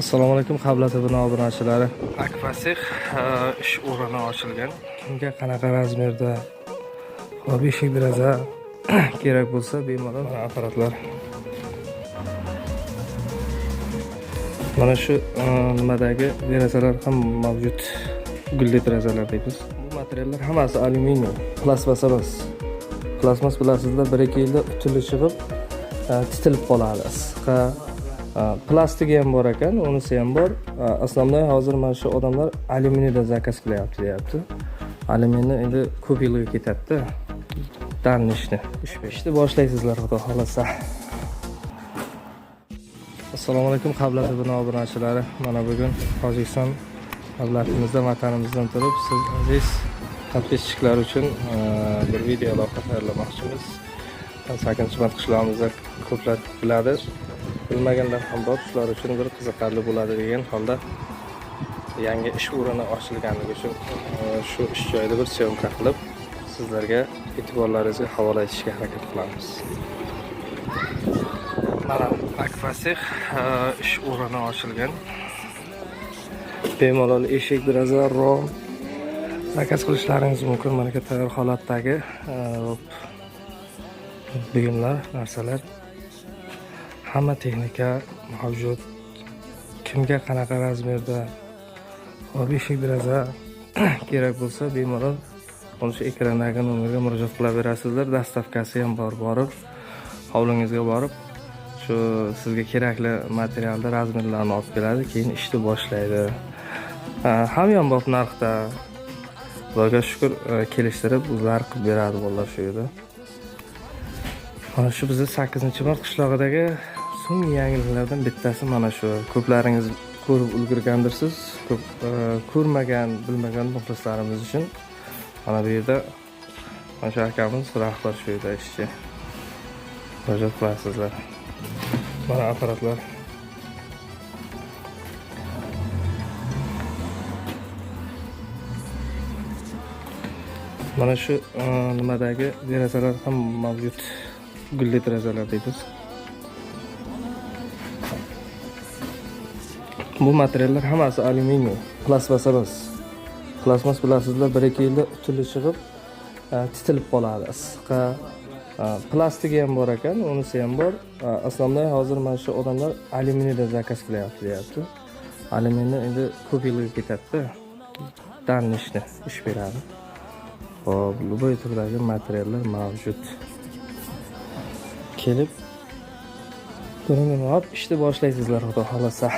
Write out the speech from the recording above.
Assalomu alaykum Qabla TV obunachilari. Akfasix ish o'rni ochilgan. Kimga qanaqa razmerda eshik deraza kerak bo'lsa bemalol apparatlar. Mana shu nimadagi derazalar ham mavjud. Gulli derazalar deymiz. Bu materiallar hammasi alyuminiy, plastmas emas. Plastmas bilasizlar, 1-2 yilda utili chiqib titilib qoladi. Issiqqa plastigi ham bor ekan, unisi ham bor. Asnomnoy hozir mana shu odamlar alyuminiyda zakaz qilyapti, deyapti. Alyuminiyni endi ko'p yilga ketadi. Danishni ishni boshlaysizlar, xudo xolasa. Assalomu alaykum Qabla TV obunachilari. Mana bugun Tojikiston davlatimizda, vatanimizdan turib siz aziz podpischilar uchun bir video lavha tayyorlamoqchimiz. Sakinchimat qishlog'imizda ko'plar biladi. Bilmaganlar ham bor, shular uchun bir qiziqarli bo'ladi degan holda yangi ish o'rni ochilganligi uchun shu ish joyida bir syomka qilib sizlarga e'tiborlaringizga havola etishga harakat qilamiz. Mana Akfasix ish o'rni ochilgan. Bemalol eshik, deraza, rom zakaz qilishlaringiz mumkin. Mana bu tayyor holatdagi buyumlar, narsalar, hamma texnika mavjud. Kimga qanaqa razmerda eshik deraza kerak bo'lsa bemalol o'sha ekrandagi nomerga murojaat qilaverasizlar. Dastavkasi ham bor, borib hovlingizga borib shu sizga kerakli materialni, razmerlarni olib keladi, keyin ishni boshlaydi. Hamyonbop narxda, Xudoga shukr, kelishtirib o'zlari qilib beradi bolalar shu yerda. Mana shu bizning 8-mart qishlog'idagi so'nggi yangiliklardan bittasi mana shu. Ko'plaringiz ko'rib ulgurgandirsiz. Ko'p ko'rmagan, bilmagan muxlislarimiz uchun mana bu yerda mana shu akamiz rahbar shu yerda ishchi. Murojaat qilasizlar. Mana apparatlar. Mana shu nimadagi derazalar ham mavjud. Gulli derazalar deymiz. Bu materiallar hammasi alyuminiy, plastmas emas. Plastmas bilasizlar, 1-2 yilda utili chiqib titilib qoladi. Issiqqa plastigi ham bor ekan, unisi ham bor. Asnomnoy hozir mana shu odamlar alyuminiyda zakaz qilyapti, deyapti. Alyuminiyni endi ko'p yilga ketadi. Danishni ish beradi. Xo'p, любой turdagi materiallar mavjud. Kelib, ko'rinib olib ishni boshlaysizlar, xudo xolasa.